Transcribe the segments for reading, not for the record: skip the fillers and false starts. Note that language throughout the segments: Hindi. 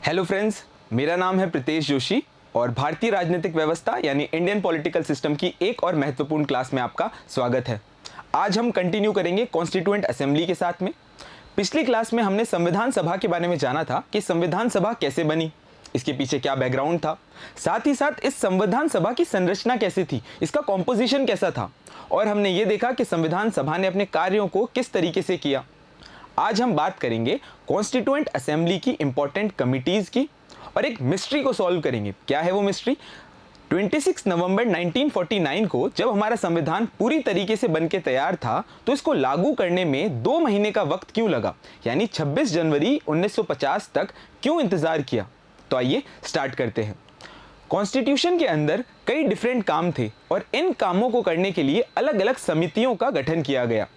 हेलो फ्रेंड्स, मेरा नाम है प्रीतेश जोशी और भारतीय राजनीतिक व्यवस्था यानी इंडियन पॉलिटिकल सिस्टम की एक और महत्वपूर्ण क्लास में आपका स्वागत है। आज हम कंटिन्यू करेंगे कॉन्स्टिट्यूएंट असेंबली के साथ में। पिछली क्लास में हमने संविधान सभा के बारे में जाना था कि संविधान सभा कैसे बनी, इसके पीछे क्या बैकग्राउंड था, साथ ही साथ इस संविधान सभा की संरचना कैसी थी, इसका कॉम्पोजिशन कैसा था, और हमने ये देखा कि संविधान सभा ने अपने कार्यों को किस तरीके से किया। आज हम बात करेंगे कॉन्स्टिट्यूएंट असेंबली की इंपॉर्टेंट कमिटीज की और एक मिस्ट्री को सॉल्व करेंगे। क्या है वो मिस्ट्री? 26 नवंबर 1949 को जब हमारा संविधान पूरी तरीके से बनके तैयार था तो इसको लागू करने में 2 महीने का वक्त क्यों लगा, यानी 26 जनवरी 1950 तक क्यों इंतजार किया? तो आइए स्टार्ट करते हैं। कॉन्स्टिट्यूशन के अंदर कई डिफरेंट काम थे और इन कामों को करने के लिए अलग अलग समितियों का गठन किया गया।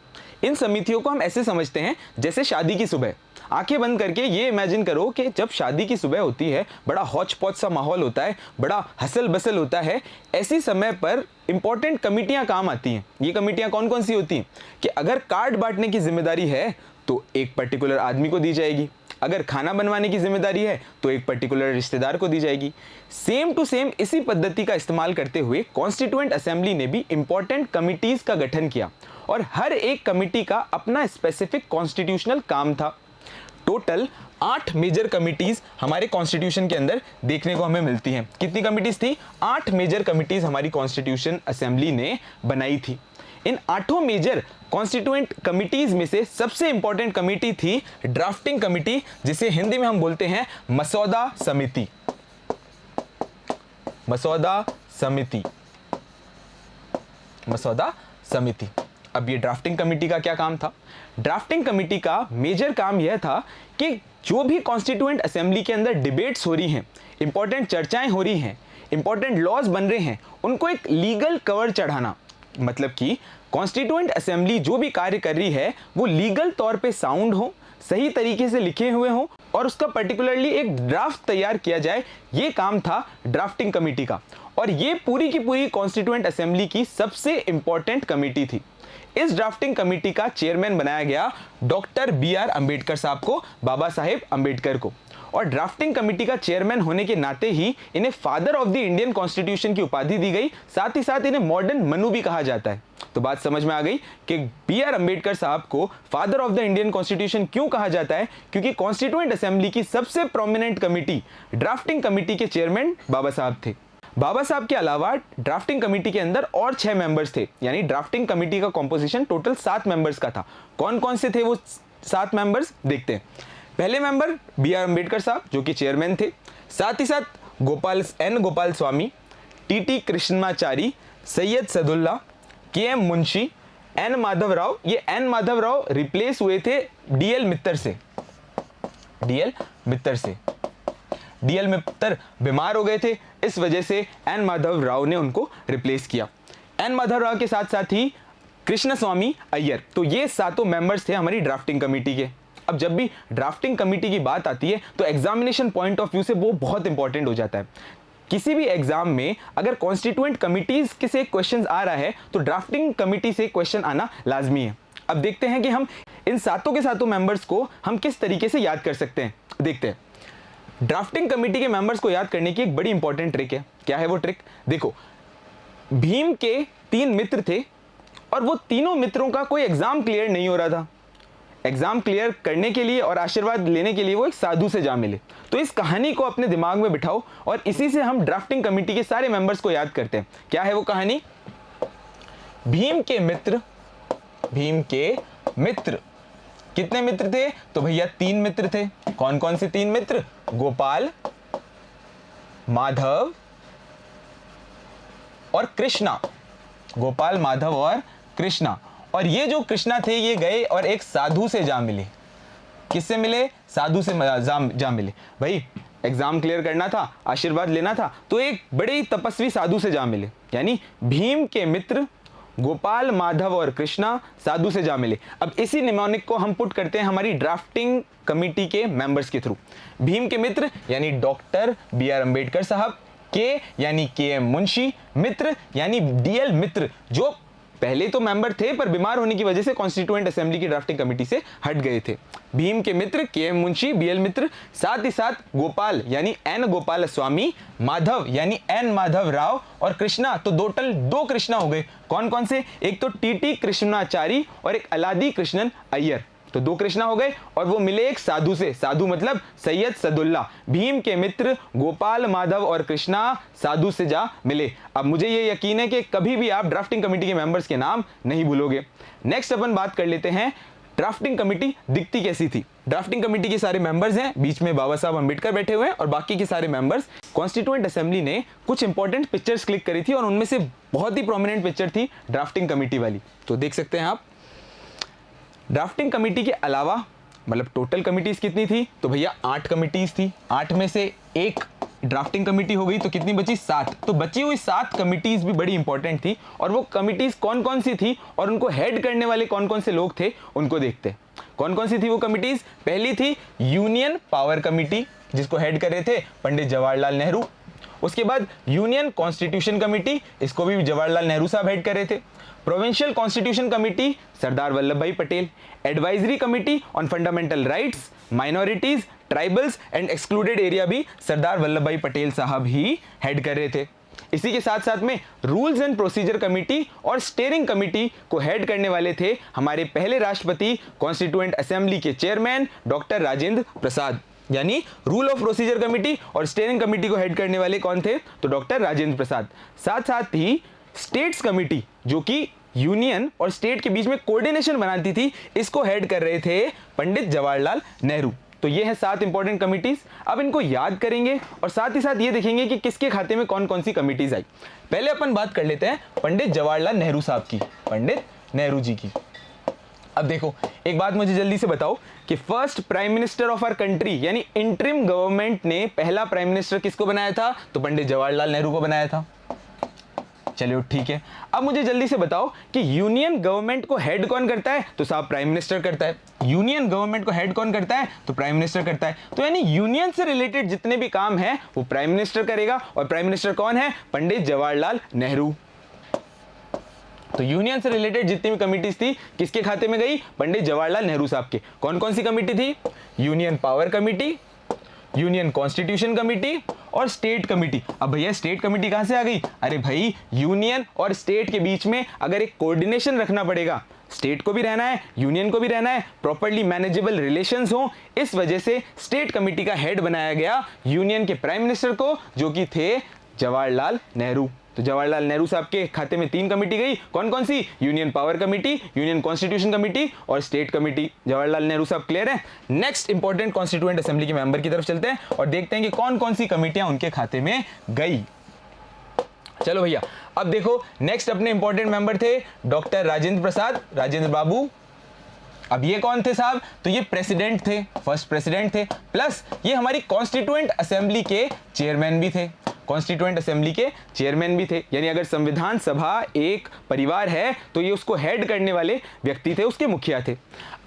इन समितियों को हम ऐसे समझते हैं जैसे शादी की सुबह। आंखें बंद करके ये इमेजिन करो कि जब शादी की सुबह होती है, बड़ा हौच पौच सा माहौल होता है, बड़ा हसल बसल होता है। ऐसी समय पर इंपॉर्टेंट कमिटियां काम आती हैं। ये कमिटियां कौन कौन सी होती हैं कि अगर कार्ड बांटने की जिम्मेदारी है तो एक पर्टिकुलर आदमी को दी जाएगी, अगर खाना बनवाने की जिम्मेदारी है तो एक पर्टिकुलर रिश्तेदार को दी जाएगी। सेम टू सेम इसी पद्धति का इस्तेमाल करते हुए कॉन्स्टिट्यूएंट असेंबली ने भी इंपॉर्टेंट कमिटीज का गठन किया और हर एक कमिटी का अपना स्पेसिफिक कॉन्स्टिट्यूशनल काम था। टोटल 8 मेजर कमिटीज हमारे कॉन्स्टिट्यूशन के अंदर देखने को हमें मिलती हैं। कितनी कमिटीज थी? 8 मेजर कमिटीज हमारी कॉन्स्टिट्यूशन असेंबली ने बनाई थी। इन 8 मेजर कॉन्स्टिट्यूएंट कमिटीज में से सबसे इंपॉर्टेंट कमिटी थी ड्राफ्टिंग कमिटी, जिसे हिंदी में हम बोलते हैं मसौदा समिति। मसौदा समिति, मसौदा समिति। अब ये ड्राफ्टिंग कमिटी का क्या काम था? ड्राफ्टिंग कमिटी का मेजर काम यह था कि जो भी कॉन्स्टिट्यूएंट असेंबली के अंदर डिबेट्स हो रही हैं, इंपॉर्टेंट चर्चाएं हो रही हैं, इंपॉर्टेंट लॉज बन रहे हैं, उनको एक लीगल कवर चढ़ाना। मतलब कि कॉन्स्टिट्यूएंट असेंबली जो भी कार्य कर रही है वो लीगल तौर पे साउंड हो, सही तरीके से लिखे हुए हो और उसका पर्टिकुलरली एक ड्राफ्ट तैयार किया जाए। ये काम था ड्राफ्टिंग कमिटी का और ये पूरी की पूरी कॉन्स्टिट्यूएंट असेंबली की सबसे इंपॉर्टेंट कमिटी थी। इस ड्राफ्टिंग कमेटी का चेयरमैन बनाया गया डॉक्टर बी.आर. अंबेडकर साहब को, बाबा साहेब अंबेडकर को। और ड्राफ्टिंग कमेटी का चेयरमैन होने के नाते ही इन्हें father of the Indian constitution की उपाधि दी गई। साथ ही साथ इन्हें मॉडर्न मनु भी कहा जाता है। तो बात समझ में आ गई कि बी.आर. अंबेडकर साहब को father of the Indian constitution क्यों कहा जाता है? क्योंकि कॉन्स्टिट्यूएंट असेंबली की सबसे प्रोमिनेंट कमेटी ड्राफ्टिंग कमेटी के चेयरमैन बाबा साहब थे। बाबा साहब के अलावा ड्राफ्टिंग कमेटी के अंदर और 6 मेंबर्स थे, यानी ड्राफ्टिंग कमेटी का कॉम्पोजिशन टोटल 7 मेंबर्स का था। कौन कौन से थे वो 7 मेंबर्स? देखते हैं। पहले मेंबर बी.आर. अंबेडकर साहब जो कि चेयरमैन थे। साथ ही साथ Gopalaswami, TT. Krishnamachari, Syed Saadulla, KM. Munshi, N. Madhavrao. ये एन. माधवराव रिप्लेस हुए थे डी.एल. मित्तर से। डी.एल. मित्तर बीमार हो गए थे, इस वजह से एन. माधव राव ने उनको रिप्लेस किया। एन. माधव राव के साथ साथ ही कृष्ण स्वामी अय्यर। तो ये 7 मेंबर्स थे हमारी ड्राफ्टिंग कमेटी के। अब जब भी ड्राफ्टिंग कमेटी की बात आती है तो एग्जामिनेशन पॉइंट ऑफ व्यू से वो बहुत इंपॉर्टेंट हो जाता है। किसी भी एग्जाम में अगर कॉन्स्टिट्यूएंट कमिटीज के से क्वेश्चन आ रहा है तो ड्राफ्टिंग कमेटी से क्वेश्चन आना लाजमी है। अब देखते हैं कि हम इन 7 के 7 मेंबर्स को हम किस तरीके से याद कर सकते हैं। देखते हैं। ड्राफ्टिंग कमेटी के मेंबर्स को याद करने की एक बड़ी इंपॉर्टेंट ट्रिक है। क्या है वो ट्रिक? देखो, भीम के 3 मित्र थे और वो तीनों मित्रों का कोई एग्जाम क्लियर नहीं हो रहा था। एग्जाम क्लियर करने के लिए और आशीर्वाद लेने के लिए वो एक साधु से जा मिले। तो इस कहानी को अपने दिमाग में बिठाओ और इसी से हम ड्राफ्टिंग कमेटी के सारे मेंबर्स को याद करते हैं। क्या है वो कहानी? भीम के मित्र कितने मित्र थे? तो भैया 3 मित्र थे। कौन कौन से 3 मित्र? गोपाल, माधव और कृष्णा। गोपाल, माधव और कृष्णा। और ये जो कृष्णा थे ये गए और एक साधु से जा मिले। किससे मिले? साधु से जा मिले। भाई एग्जाम क्लियर करना था, आशीर्वाद लेना था, तो एक बड़े तपस्वी साधु से जा मिले। यानी भीम के मित्र गोपाल, माधव और कृष्णा साधु से जा मिले। अब इसी निमोनिक को हम पुट करते हैं हमारी ड्राफ्टिंग कमेटी के मेंबर्स के थ्रू। भीम के मित्र यानी डॉक्टर बी.आर. अंबेडकर साहब, के यानी के.एम. मुंशी, मित्र यानी डी.एल. मित्र जो पहले तो मेंबर थे पर बीमार होने की वजह से कॉन्स्टिट्यूएंट असेंबली की ड्राफ्टिंग कमेटी से हट गए थे। भीम के मित्र के एम मुंशी, बीएल मित्र, साथ ही साथ गोपाल यानी एन गोपाल स्वामी, माधव यानी एन माधव राव और कृष्णा, तो टोटल 2 कृष्णा हो गए। कौन कौन से? एक तो टीटी कृष्णाचारी और एक अलादी कृष्णन अय्यर, तो 2 कृष्णा हो गए। और वो मिले एक साधु से, साधु मतलब सैयद सदुल्ला। भीम के मित्र गोपाल, माधव और कृष्णा साधु से जा मिले। अब मुझे ये यकीन है कि कभी भी आप ड्राफ्टिंग कमेटी के मेंबर्स के नाम नहीं भूलोगे। नेक्स्ट अपन बात कर लेते हैं ड्राफ्टिंग कमेटी दिखती कैसी थी। ड्राफ्टिंग कमेटी के सारे मेंबर्स हैं, बीच में बाबा साहब अंबेडकर बैठे हुए हैं और बाकी के सारे मेंबर्स। कॉन्स्टिट्यूएंट असेंबली ने कुछ इंपॉर्टेंट पिक्चर्स क्लिक करी थी और उनमें से बहुत ही प्रोमिनेंट पिक्चर थी ड्राफ्टिंग कमेटी वाली, तो देख सकते हैं आप। ड्राफ्टिंग कमेटी के अलावा मतलब टोटल कमिटीज कितनी थी? तो भैया 8 कमिटीज थी। 8 में से एक ड्राफ्टिंग कमेटी हो गई, तो कितनी बची? 7। तो बची हुई 7 कमिटीज भी बड़ी इंपॉर्टेंट थी और वो कमिटीज कौन कौन सी थी और उनको हेड करने वाले कौन कौन से लोग थे उनको देखते हैं। कौन कौन सी थी वो कमिटीज? पहली थी यूनियन पावर कमेटी, जिसको हेड कर रहे थे पंडित जवाहरलाल नेहरू। उसके बाद यूनियन कॉन्स्टिट्यूशन कमेटी, इसको भी जवाहरलाल नेहरू साहब हेड कर रहे थे। Provincial constitution committee Sardar Vallabh भाई Patel. Advisory committee on fundamental rights, minorities, tribals and excluded area भी सरदार वल्लभ भाई पटेल साहब ही हेड कर रहे थे। इसी के साथ साथ में रूल्स एंड प्रोसीजर कमेटी और स्टीयरिंग कमेटी को हेड करने वाले थे हमारे पहले राष्ट्रपति कॉन्स्टिट्यूएंट असेंबली के चेयरमैन डॉक्टर राजेंद्र प्रसाद। यानी रूल ऑफ प्रोसीजर कमेटी और स्टीयरिंग कमेटी को हेड करने वाले कौन थे? तो डॉक्टर राजेंद्र प्रसाद। साथ साथ ही स्टेट्स कमेटी, जो कि यूनियन और स्टेट के बीच में कोऑर्डिनेशन बनाती थी, इसको हेड कर रहे थे पंडित जवाहरलाल नेहरू। तो ये है 7 इंपॉर्टेंट कमिटीज। अब इनको याद करेंगे और साथ ही साथ ये देखेंगे कि किसके खाते में कौन कौन सी कमिटीज आई। पहले अपन बात कर लेते हैं पंडित जवाहरलाल नेहरू साहब की, पंडित नेहरू जी की। अब देखो, एक बात मुझे जल्दी से बताओ कि first prime minister of our country यानी इंटरिम गवर्नमेंट ने पहला प्राइम मिनिस्टर किसको बनाया था? तो पंडित जवाहरलाल नेहरू को बनाया था। चलिए ठीक है। अब मुझे जल्दी से बताओ कि यूनियन गवर्नमेंट को हेड कौन करता है? तो साहब प्राइम मिनिस्टर करता है। यूनियन गवर्नमेंट को हेड कौन करता है? तो प्राइम मिनिस्टर करता है। तो यानी यूनियन से रिलेटेड जितने भी काम हैं वो प्राइम मिनिस्टर करेगा। और प्राइम मिनिस्टर कौन है? पंडित जवाहरलाल नेहरू। तो यूनियन से रिलेटेड जितनी भी कमिटीज थी किसके खाते में गई? पंडित जवाहरलाल नेहरू साहब के। कौन कौन सी कमिटी थी? Union power committee, union constitution committee और स्टेट कमिटी। अब भैया स्टेट कमिटी कहां से आ गई? अरे भाई, यूनियन और स्टेट के बीच में अगर एक कोऑर्डिनेशन रखना पड़ेगा, स्टेट को भी रहना है, यूनियन को भी रहना है, प्रॉपर्ली मैनेजेबल रिलेशंस हो, इस वजह से स्टेट कमिटी का हेड बनाया गया यूनियन के प्राइम मिनिस्टर को, जो कि थे जवाहरलाल नेहरू। तो जवाहरलाल नेहरू साहब के खाते में 3 कमेटी गई। कौन कौन सी? Union power committee, union constitution committee और स्टेट कमेटी। जवाहरलाल नेहरू साहब क्लियर है। नेक्स्ट इंपॉर्टेंट कॉन्स्टिट्यूएंट असेंबली के मेंबर की तरफ चलते हैं और देखते हैं कि कौन कौन सी कमेटियां उनके खाते में गई। चलो भैया, अब देखो नेक्स्ट अपने इंपॉर्टेंट मेंबर थे डॉक्टर राजेंद्र प्रसाद, राजेंद्र बाबू। अब ये कौन थे साहब? तो ये प्रेसिडेंट थे, फर्स्ट प्रेसिडेंट थे, प्लस ये हमारी कॉन्स्टिट्यूएंट असेंबली के चेयरमैन भी थे। कॉन्स्टिट्यूएंट असेंबली के चेयरमैन भी थे, यानी अगर संविधान सभा एक परिवार है तो ये उसको हेड करने वाले व्यक्ति थे, उसके मुखिया थे।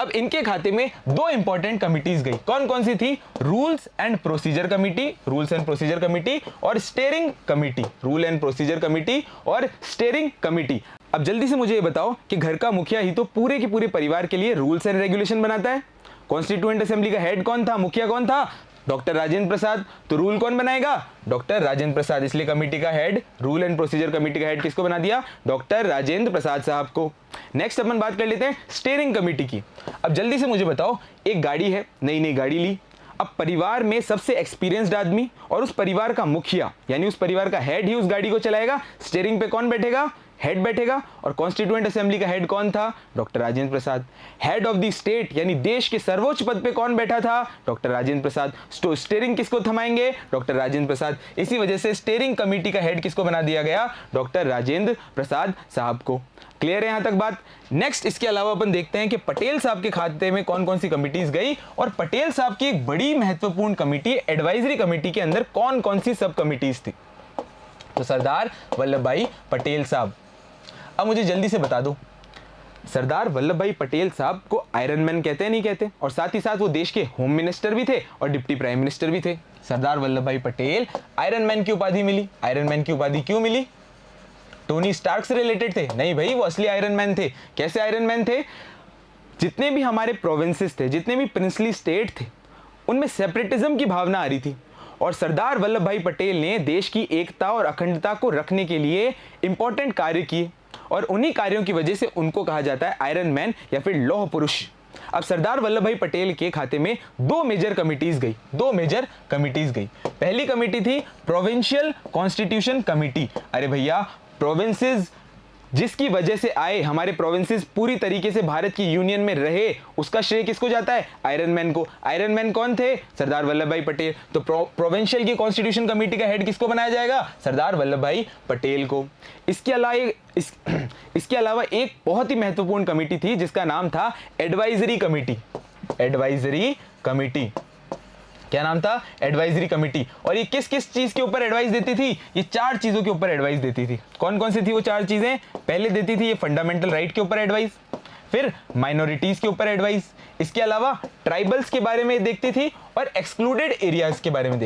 अब इनके खाते में 2 इंपॉर्टेंट कमिटीज गई। कौन कौन सी थी? Rules and procedure committee, rules and procedure committee और steering committee, rule and procedure committee और स्टीयरिंग कमिटी। अब जल्दी से मुझे ये बताओ कि घर का मुखिया ही तो पूरे के पूरे परिवार के लिए रूल्स एंड रेगुलेशन बनाता है। कॉन्स्टिट्यूएंट असेंबली का हेड कौन था? मुखिया कौन था? डॉक्टर राजेंद्र प्रसाद। तो रूल कौन बनाएगा? डॉक्टर राजेंद्र प्रसाद। इसलिए कमेटी का head, rule and procedure committee का हेड किसको बना दिया? डॉक्टर राजेंद्र प्रसाद साहब को। नेक्स्ट अपन बात कर लेते हैं स्टीयरिंग कमेटी की। अब जल्दी से मुझे बताओ, एक गाड़ी है, नई गाड़ी ली। अब परिवार में सबसे एक्सपीरियंस्ड आदमी और उस परिवार का मुखिया यानी उस परिवार का हेड ही उस गाड़ी को चलाएगा। स्टीयरिंग पे कौन बैठेगा? हेड बैठेगा। और कॉन्स्टिट्यूएंट असेंबली का हेड कौन था? Doctor Rajendra Prasad. Head of the state यानी देश के सर्वोच्च पद पे कौन बैठा था? डॉक्टर राजेंद्र प्रसाद। तो स्टीयरिंग किसको थमाएंगे? डॉक्टर राजेंद्र प्रसाद। इसी वजह से स्टीयरिंग कमेटी का हेड किसको बना दिया गया? डॉक्टर राजेंद्र प्रसाद साहब को। क्लियर है यहां तक बात? नेक्स्ट इसके अलावा अपन देखते हैं कि पटेल साहब के खाते में कौन कौन सी कमिटीज गई और पटेल साहब की एक बड़ी महत्वपूर्ण कमेटी एडवाइजरी कमेटी के अंदर कौन कौन सी सब कमिटीज थी? तो सरदार वल्लभ भाई पटेल साहब। अब मुझे जल्दी से बता दो, सरदार वल्लभ भाई पटेल साहब को आयरन मैन कहते हैं नहीं कहते? और साथ ही साथ वो देश के होम मिनिस्टर भी थे और डिप्टी प्राइम मिनिस्टर भी थे। सरदार वल्लभ भाई पटेल आयरन मैन की उपाधि मिली। आयरन मैन की उपाधि क्यों मिली? टोनी स्टार्क से रिलेटेड थे? नहीं भाई, वो असली आयरन मैन थे। कैसे आयरन मैन थे? जितने भी हमारे प्रोविंसेस थे, जितने भी प्रिंसली स्टेट थे, उनमें सेपरेटिज्म की भावना आ रही थी और सरदार वल्लभ भाई पटेल ने देश की एकता और अखंडता को रखने के लिए इंपॉर्टेंट कार्य किए और उन्हीं कार्यों की वजह से उनको कहा जाता है आयरन मैन या फिर लौह पुरुष। अब सरदार वल्लभ भाई पटेल के खाते में दो मेजर कमिटीज गई। पहली कमेटी थी प्रोविंशियल कॉन्स्टिट्यूशन कमेटी। अरे भैया, प्रोविंसेस जिसकी वजह से आए, हमारे प्रोविंसेस पूरी तरीके से भारत की यूनियन में रहे, उसका श्रेय किसको जाता है? आयरन मैन को। आयरन मैन कौन थे? सरदार वल्लभ भाई पटेल। तो प्रोविंशियल की कॉन्स्टिट्यूशन कमेटी का हेड किसको बनाया जाएगा? सरदार वल्लभ भाई पटेल को। इसके अलावा एक बहुत ही महत्वपूर्ण कमेटी थी जिसका नाम था एडवाइजरी कमेटी। क्या नाम था? Advisory committee. और ये किस किस चीज के ऊपर एडवाइस देती थी? ये 4 चीजों के ऊपर एडवाइस देती थी। कौन कौन सी थी वो 4 चीजें? पहले देती थी ये फंडामेंटल राइट के ऊपर एडवाइस, फिर माइनॉरिटीज के ऊपर एडवाइस, इसके अलावा ट्राइबल्स के बारे में देखती थी और एक्सक्लूडेड एरियाज के बारे में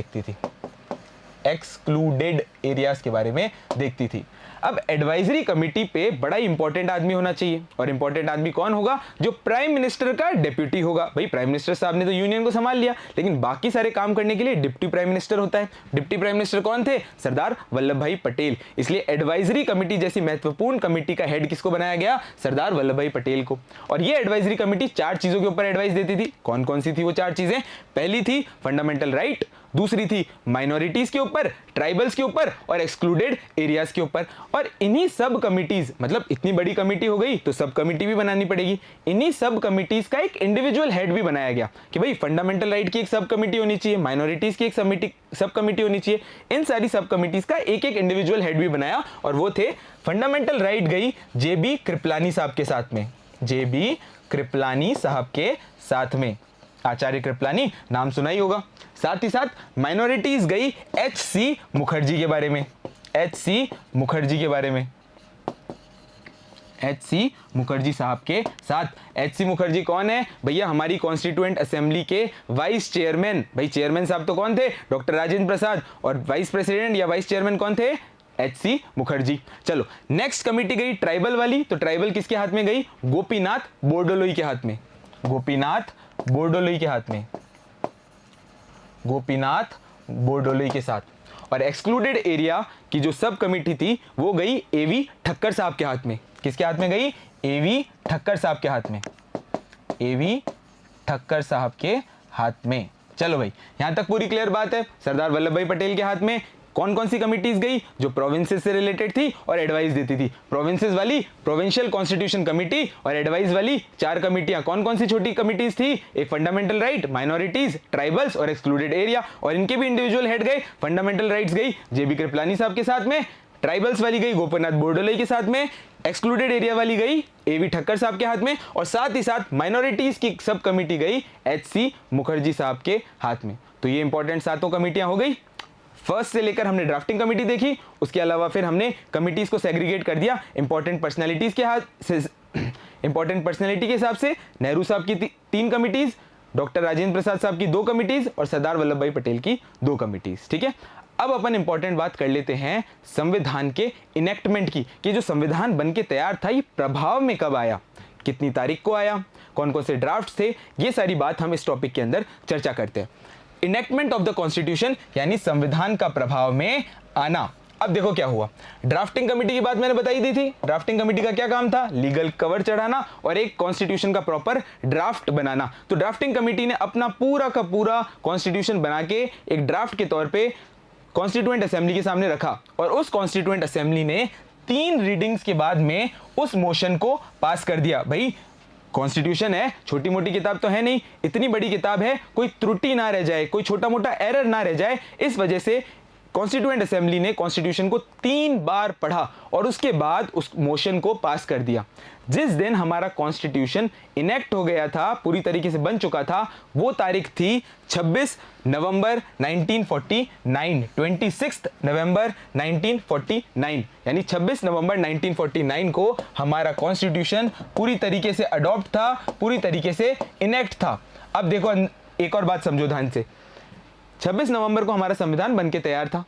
देखती थी। अब एडवाइजरी कमेटी पे बड़ा इंपॉर्टेंट आदमी होना चाहिए और इंपॉर्टेंट आदमी कौन होगा? जो प्राइम मिनिस्टर का डेप्यूटी होगा। भाई, प्राइम मिनिस्टर साहब ने तो यूनियन को संभाल लिया, लेकिन बाकी सारे काम करने के लिए डिप्टी प्राइम मिनिस्टर होता है। डिप्टी प्राइम मिनिस्टर कौन थे? सरदार वल्लभ भाई पटेल। इसलिए एडवाइजरी कमेटी जैसी महत्वपूर्ण कमेटी का हेड किसको बनाया गया? सरदार वल्लभ भाई पटेल को। और ये एडवाइजरी कमेटी 4 चीजों के ऊपर एडवाइस देती थी। कौन कौन सी थी वो 4 चीजें? पहली थी फंडामेंटल राइट, दूसरी थी माइनॉरिटीज के ऊपर, ट्राइबल्स के ऊपर और एक्सक्लूडेड एरियाज के ऊपर। और इन्हीं सब कमिटीज, मतलब इतनी बड़ी कमेटी हो गई तो सब कमेटी भी बनानी पड़ेगी। इन्हीं सब कमिटीज का एक इंडिविजुअल हेड भी बनाया गया कि भाई फंडामेंटल राइट की एक सब कमेटी होनी चाहिए, माइनॉरिटीज की एक सब कमेटी होनी चाहिए। इन सारी सब कमिटीज का एक एक इंडिविजुअल हेड भी बनाया और वो थे, फंडामेंटल राइट गई JB कृपलानी साहब के साथ में। आचार्य कृपलानी नाम सुना ही होगा। साथ ही साथ माइनॉरिटीज गई HC मुखर्जी के बारे में। HC मुखर्जी साहब के साथ। HC मुखर्जी कौन है भैया? हमारी कॉन्स्टिट्यूएंट असेंबली के वाइस चेयरमैन। भाई, चेयरमैन साहब तो कौन थे? डॉक्टर राजेंद्र प्रसाद। और वाइस प्रेसिडेंट या वाइस चेयरमैन कौन थे? HC मुखर्जी। चलो, नेक्स्ट कमेटी गई ट्राइबल वाली। तो ट्राइबल किसके हाथ में गई? गोपीनाथ बोरडोलोई के हाथ में। और एक्सक्लूडेड एरिया की जो सब कमेटी थी वो गई AV ठक्कर साहब के हाथ में। किसके हाथ में गई? AV ठक्कर साहब के हाथ में। चलो भाई, यहां तक पूरी क्लियर बात है। सरदार वल्लभ भाई पटेल के हाथ में कौन कौन सी कमिटीज गई? जो प्रोविंसेस से रिलेटेड थी और एडवाइस देती थी। प्रोविंसेस वाली प्रोविंशियल कॉन्स्टिट्यूशन कमेटी और एडवाइस वाली 4 कमेटियां। कौन कौन सी छोटी कमिटीज थी? एक फंडामेंटल राइट, माइनॉरिटीज, ट्राइबल्स और एक्सक्लूडेड एरिया। और इनके भी इंडिविजुअल हेड गए। फंडामेंटल राइट्स गई JB कृपलानी साहब के साथ में, ट्राइबल्स वाली गई गोपीनाथ बोरडोलोई के साथ में, एक्सक्लूडेड एरिया वाली गई AV ठक्कर साहब के हाथ में, और साथ ही साथ माइनॉरिटीज की सब कमेटी गई HC मुखर्जी साहब के हाथ में। तो ये इंपॉर्टेंट 7 कमेटियां हो गई। फर्स्ट से लेकर हमने ड्राफ्टिंग कमेटी देखी, उसके अलावा फिर हमने कमिटीज को सेग्रीगेट कर दिया इंपॉर्टेंट पर्सनैलिटी के हिसाब से। नेहरू साहब की 3 कमिटीज, डॉक्टर राजेंद्र प्रसाद साहब की 2 कमिटीज और सरदार वल्लभ भाई पटेल की 2 कमिटीज। ठीक है, अब अपन इंपॉर्टेंट बात कर लेते हैं संविधान के इनेक्टमेंट की, कि जो संविधान बन के तैयार था ये प्रभाव में कब आया, कितनी तारीख को आया, कौन कौन से ड्राफ्ट थे, ये सारी बात हम इस टॉपिक के अंदर चर्चा करते हैं। इनेक्टमेंट ऑफ द कॉन्स्टिट्यूशन यानी संविधान का प्रभाव में आना। अब देखो क्या हुआ। ड्राफ्टिंग कमेटी की बात मैंने बताई दी थी। ड्राफ्टिंग कमेटी का क्या काम था? लीगल कवर चढ़ाना और एक कॉन्स्टिट्यूशन का प्रॉपर ड्राफ्ट बनाना। तो ड्राफ्टिंग कमेटी ने अपना पूरा का पूरा कॉन्स्टिट्यूशन बना के एक ड्राफ्ट के तौर पे कॉन्स्टिट्यूएंट असेंबली के सामने रखा, और उस कॉन्स्टिट्यूएंट असेंबली ने 3 रीडिंग्स के बाद में उस मोशन को पास कर दिया। भाई, कॉन्स्टिट्यूशन है, छोटी मोटी किताब तो है नहीं, इतनी बड़ी किताब है, कोई त्रुटि ना रह जाए, कोई छोटा मोटा एरर ना रह जाए, इस वजह से कॉन्स्टिट्यूएंट असेंबली ने कॉन्स्टिट्यूशन को 3 बार पढ़ा और उसके बाद उस मोशन को पास कर दिया। जिस दिन हमारा कॉन्स्टिट्यूशन इनेक्ट हो गया था, पूरी तरीके से बन चुका था, वो तारीख थी 26 नवंबर 1949, 26 नवंबर 1949, यानी 26 नवंबर 1949 को हमारा कॉन्स्टिट्यूशन पूरी तरीके से अडॉप्ट था, पूरी तरीके से इनेक्ट था। अब देखो, एक और बात समझो ध्यान से। 26 नवंबर को हमारा संविधान बनके तैयार था।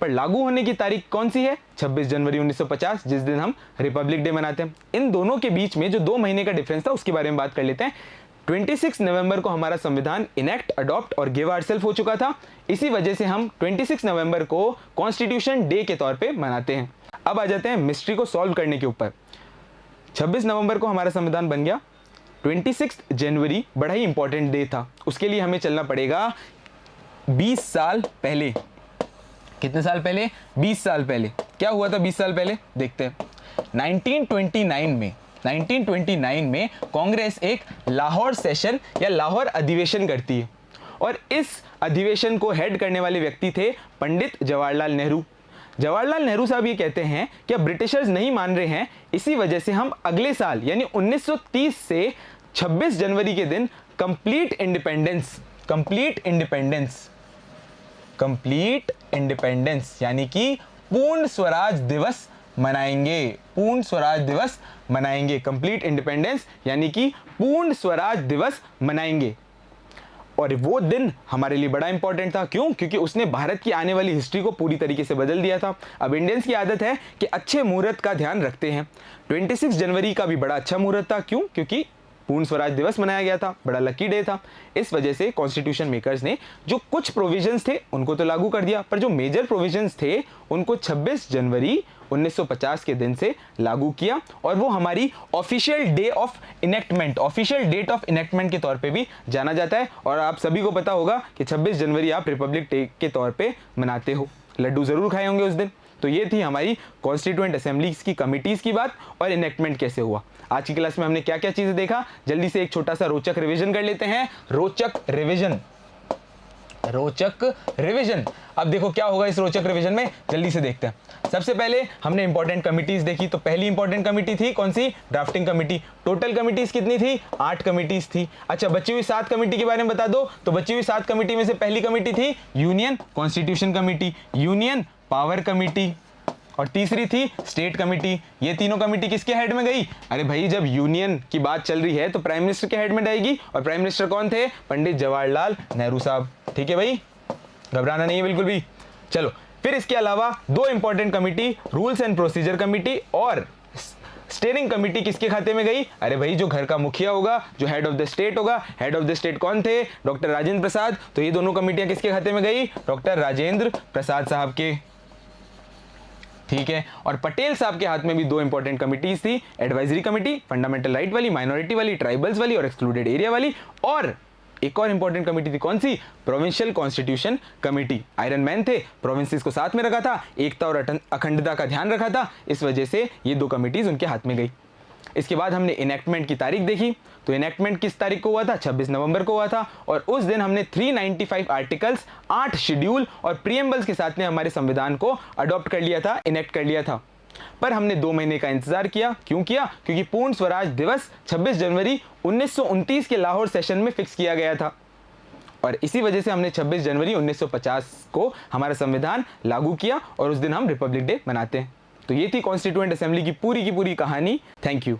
पर लागू होने की तारीख कौन सी है? 26 जनवरी 1950, जिस दिन हम रिपब्लिक डे मनाते हैं। इन दोनों के बीच में जो 2 महीने का डिफरेंस था उसके बारे में बात कर लेते हैं। 26 नवंबर को हमारा संविधान इनेक्ट, अडॉप्ट और गिव आवरसेल्फ हो चुका था। इसी वजह से हम 26 नवंबर को कॉन्स्टिट्यूशन डे के तौर पे मनाते हैं। अब आ जाते हैं मिस्ट्री को सॉल्व करने के ऊपर। 26 नवंबर को हमारा संविधान बन गया। 26 जनवरी बड़ा ही इंपॉर्टेंट डे था। उसके लिए हमें चलना पड़ेगा 20 साल पहले। कितने साल पहले? 20 साल पहले। क्या हुआ था 20 साल पहले? देखते हैं। 1929 में कांग्रेस एक लाहौर सेशन या लाहौर अधिवेशन करती है और इस अधिवेशन को हेड करने वाले व्यक्ति थे पंडित जवाहरलाल नेहरू। जवाहरलाल नेहरू साहब ये कहते हैं कि अब ब्रिटिशर्स नहीं मान रहे हैं, इसी वजह से हम अगले साल यानी 1930 से 26 जनवरी के दिन कंप्लीट इंडिपेंडेंस यानी कि पूर्ण स्वराज दिवस मनाएंगे। कंप्लीट इंडिपेंडेंस यानी कि पूर्ण स्वराज दिवस मनाएंगे। और वो दिन हमारे लिए बड़ा इंपॉर्टेंट था। क्यों? क्योंकि उसने भारत की आने वाली हिस्ट्री को पूरी तरीके से बदल दिया था। अब इंडियंस की आदत है कि अच्छे मुहूर्त का ध्यान रखते हैं। 26 जनवरी का भी बड़ा अच्छा मुहूर्त था। क्यों? क्योंकि पूर्ण स्वराज दिवस मनाया गया था, बड़ा लकी डे था। इस वजह से कॉन्स्टिट्यूशन मेकर्स ने जो कुछ प्रोविजंस थे उनको तो लागू कर दिया, पर जो मेजर प्रोविजंस थे उनको 26 जनवरी 1950 के दिन से लागू किया और वो हमारी ऑफिशियल डेट ऑफ इनेक्टमेंट के तौर पे भी जाना जाता है। और आप सभी को पता होगा कि 26 जनवरी आप रिपब्लिक डे के तौर पे मनाते हो। लड्डू जरूर खाए होंगे उस दिन। तो ये थी हमारी कॉन्स्टिट्यूएंट असेंबलीज की कमिटीज की बात और इनेक्टमेंट कैसे हुआ। आज की क्लास में हमने क्या क्या चीजें देखा, जल्दी से एक छोटा सा रोचक रिवीजन कर लेते हैं। रोचक रिवीजन। अब देखो क्या होगा इस रोचक रिवीजन में, जल्दी से देखते हैं। सबसे पहले हमने इंपॉर्टेंट कमिटीज देखी। तो पहली इंपॉर्टेंट कमिटी थी कौन सी? Drafting committee. टोटल कमिटीज कितनी थी? 8 कमिटीज थी। अच्छा, बची हुई 7 कमिटी के बारे में बता दो। तो बची हुई 7 कमिटी में से पहली कमिटी थी union constitution committee, union power committee और तीसरी थी स्टेट कमिटी। ये तीनों कमिटी किसके हेड में गई? अरे भाई, जब यूनियन की बात चल रही है तो प्राइम मिनिस्टर के हेड में जाएगी और प्राइम मिनिस्टर कौन थे? पंडित जवाहरलाल नेहरू साहब। ठीक है भाई, घबराना नहीं है बिल्कुल भी। चलो, फिर इसके अलावा 2 important committee, rules and procedure committee और स्टीयरिंग कमिटी किसके खाते में गई? अरे भाई, जो घर का मुखिया होगा, जो हेड ऑफ द स्टेट होगा। हेड ऑफ द स्टेट कौन थे? डॉक्टर राजेंद्र प्रसाद। तो ये दोनों कमिटियां किसके खाते में गई? डॉक्टर राजेंद्र प्रसाद साहब के। ठीक है, और पटेल साहब के हाथ में भी 2 इंपॉर्टेंट कमिटीज थी। एडवाइजरी कमिटी, फंडामेंटल राइट वाली, माइनॉरिटी वाली, ट्राइबल्स वाली और एक्सक्लूडेड एरिया वाली। और एक और इंपॉर्टेंट कमिटी थी कौन सी? Provincial constitution committee. Iron man थे, प्रोविंसेस को साथ में रखा था, एकता और अखंडता का ध्यान रखा था। इस वजह से ये 2 कमिटीज उनके हाथ में गई। इसके बाद हमने इनेक्टमेंट की तारीख देखी। तो इनेक्टमेंट किस तारीख को हुआ था? 26 नवंबर को हुआ था। और उस दिन हमने 395 आर्टिकल्स, 8 शेड्यूल और प्रीएम्बल्स के साथ में हमारे संविधान को अडॉप्ट कर लिया था, इनेक्ट कर लिया था। पर हमने 2 महीने का इंतजार किया। क्यों किया? क्योंकि पूर्ण स्वराज दिवस 26 जनवरी 1929 के लाहौर सेशन में फिक्स किया गया था और इसी वजह से हमने 26 जनवरी 1950 को हमारा संविधान लागू किया और उस दिन हम रिपब्लिक डे मनाते हैं। तो ये थी कॉन्स्टिट्यूएंट असेंबली की पूरी कहानी। Thank you.